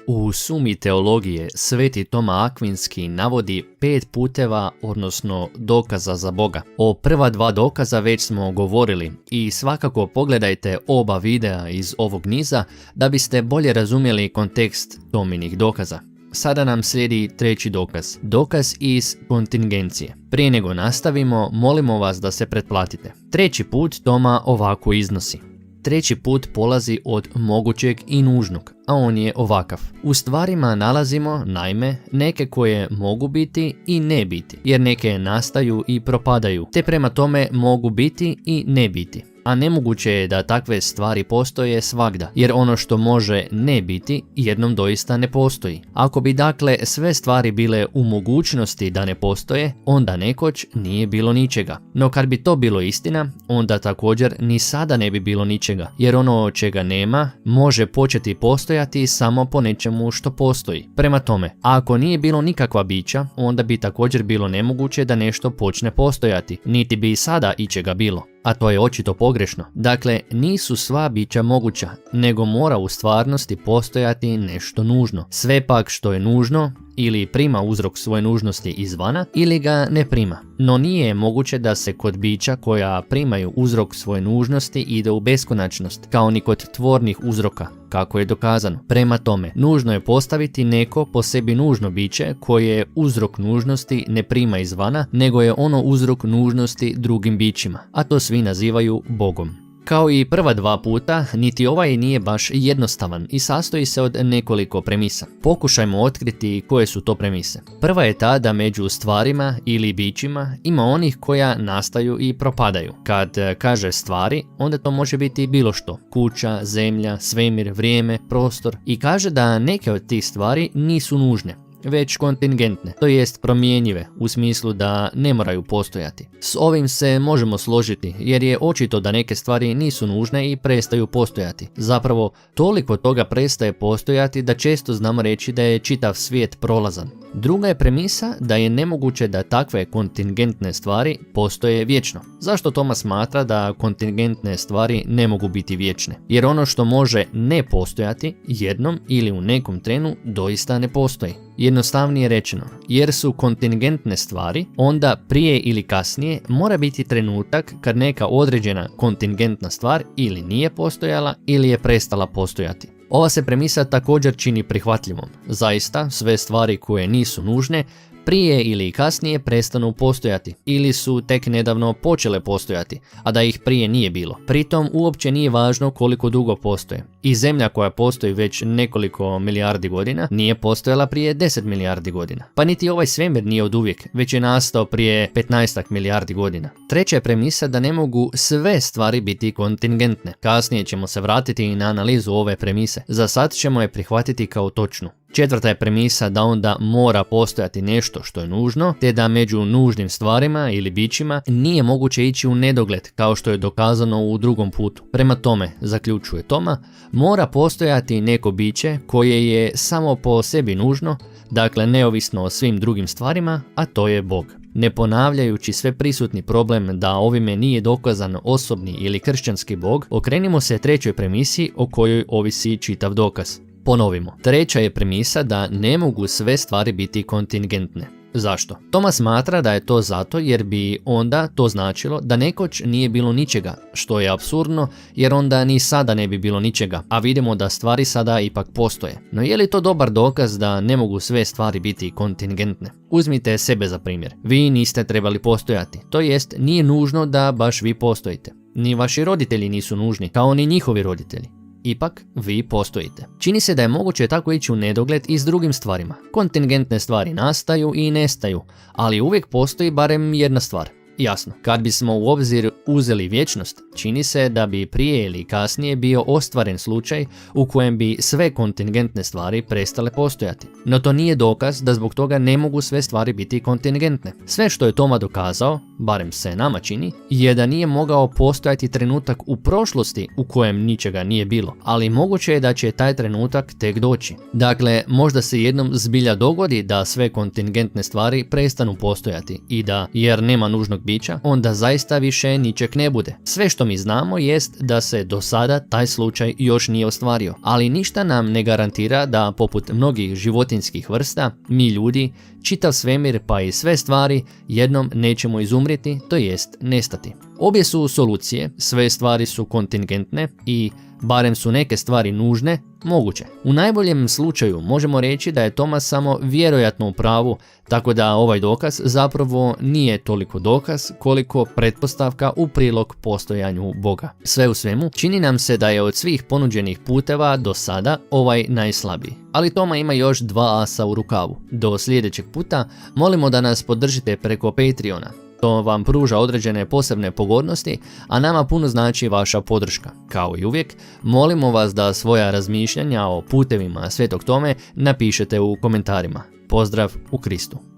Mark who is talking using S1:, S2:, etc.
S1: U sumi teologije Sveti Toma Akvinski navodi 5 puteva, odnosno dokaza za Boga. O prva 2 dokaza već smo govorili i svakako pogledajte oba videa iz ovog niza da biste bolje razumjeli kontekst Tominih dokaza. Sada nam slijedi 3. dokaz. Dokaz iz kontingencije. Prije nego nastavimo, molimo vas da se pretplatite. 3. put Toma ovako iznosi. 3. put polazi od mogućeg i nužnog, a on je ovakav. U stvarima nalazimo, naime, neke koje mogu biti i ne biti, jer neke nastaju i propadaju, te prema tome mogu biti i ne biti. A nemoguće je da takve stvari postoje svagda, jer ono što može ne biti, jednom doista ne postoji. Ako bi dakle sve stvari bile u mogućnosti da ne postoje, onda nekoć nije bilo ničega. No kad bi to bilo istina, onda također ni sada ne bi bilo ničega, jer ono čega nema može početi postojati samo po nečemu što postoji. Prema tome, ako nije bilo nikakva bića, onda bi također bilo nemoguće da nešto počne postojati, niti bi i sada ičega bilo. A to je očito pogrešno. Dakle, nisu sva bića moguća, nego mora u stvarnosti postojati nešto nužno. Sve pak što je nužno, ili prima uzrok svoje nužnosti izvana, ili ga ne prima. No nije moguće da se kod bića koja primaju uzrok svoje nužnosti ide u beskonačnost, kao ni kod tvornih uzroka, kako je dokazano. Prema tome, nužno je postaviti neko po sebi nužno biće koje uzrok nužnosti ne prima izvana, nego je ono uzrok nužnosti drugim bićima, a to svi nazivaju Bogom. Kao i prva 2 puta, niti ovaj nije baš jednostavan i sastoji se od nekoliko premisa. Pokušajmo otkriti koje su to premise. Prva je ta da među stvarima ili bićima ima onih koja nastaju i propadaju. Kad kaže stvari, onda to može biti bilo što. Kuća, zemlja, svemir, vrijeme, prostor. I kaže da neke od tih stvari nisu nužne, već kontingentne, to jest promjenjive, u smislu da ne moraju postojati. S ovim se možemo složiti, jer je očito da neke stvari nisu nužne i prestaju postojati. Zapravo, toliko toga prestaje postojati da često znamo reći da je čitav svijet prolazan. Druga je premisa da je nemoguće da takve kontingentne stvari postoje vječno. Zašto Toma smatra da kontingentne stvari ne mogu biti vječne? Jer ono što može ne postojati jednom ili u nekom trenu doista ne postoji. Jednostavnije rečeno, jer su kontingentne stvari, onda prije ili kasnije mora biti trenutak kad neka određena kontingentna stvar ili nije postojala ili je prestala postojati. Ova se premisa također čini prihvatljivom. Zaista, sve stvari koje nisu nužne prije ili kasnije prestanu postojati ili su tek nedavno počele postojati, a da ih prije nije bilo. Pritom uopće nije važno koliko dugo postoje. I zemlja koja postoji već nekoliko milijardi godina nije postojala prije 10 milijardi godina. Pa niti ovaj svemir nije od uvijek, već je nastao prije 15 milijardi godina. Treća je premisa da ne mogu sve stvari biti kontingentne. Kasnije ćemo se vratiti na analizu ove premise. Za sad ćemo je prihvatiti kao točnu. Četvrta je premisa da onda mora postojati nešto što je nužno, te da među nužnim stvarima ili bićima nije moguće ići u nedogled, kao što je dokazano u drugom putu. Prema tome, zaključuje Toma, mora postojati neko biće koje je samo po sebi nužno, dakle neovisno o svim drugim stvarima, a to je Bog. Ne ponavljajući sve prisutni problem da ovime nije dokazan osobni ili kršćanski Bog, okrenimo se trećoj premisi o kojoj ovisi čitav dokaz. Ponovimo, treća je premisa da ne mogu sve stvari biti kontingentne. Zašto? Toma smatra da je to zato jer bi onda to značilo da nekoć nije bilo ničega, što je apsurdno jer onda ni sada ne bi bilo ničega, a vidimo da stvari sada ipak postoje. No je li to dobar dokaz da ne mogu sve stvari biti kontingentne? Uzmite sebe za primjer. Vi niste trebali postojati, to jest nije nužno da baš vi postojite. Ni vaši roditelji nisu nužni, kao ni njihovi roditelji. Ipak, vi postojite. Čini se da je moguće tako ići u nedogled i s drugim stvarima. Kontingentne stvari nastaju i nestaju, ali uvijek postoji barem jedna stvar. Jasno, kad bismo u obzir uzeli vječnost, čini se da bi prije ili kasnije bio ostvaren slučaj u kojem bi sve kontingentne stvari prestale postojati. No to nije dokaz da zbog toga ne mogu sve stvari biti kontingentne. Sve što je Toma dokazao, barem se nama čini, je da nije mogao postojati trenutak u prošlosti u kojem ničega nije bilo, ali moguće je da će taj trenutak tek doći. Dakle, možda se jednom zbilja dogodi da sve kontingentne stvari prestanu postojati i da, jer nema nužnog bića, onda zaista više ničeg ne bude. Sve što mi znamo jest da se do sada taj slučaj još nije ostvario, ali ništa nam ne garantira da poput mnogih životinjskih vrsta, mi ljudi, čitav svemir pa i sve stvari jednom nećemo izumrijeti, to jest nestati. Obje su solucije, sve stvari su kontingentne i barem su neke stvari nužne, moguće. U najboljem slučaju možemo reći da je Tomas samo vjerojatno u pravu, tako da ovaj dokaz zapravo nije toliko dokaz koliko pretpostavka u prilog postojanju Boga. Sve u svemu, čini nam se da je od svih ponuđenih puteva do sada ovaj najslabiji. Ali Toma ima još 2 asa u rukavu. Do sljedećeg puta molimo da nas podržite preko Patreona. To vam pruža određene posebne pogodnosti, a nama puno znači vaša podrška. Kao i uvijek, molimo vas da svoja razmišljanja o putevima Svetog Tome napišete u komentarima. Pozdrav u Kristu!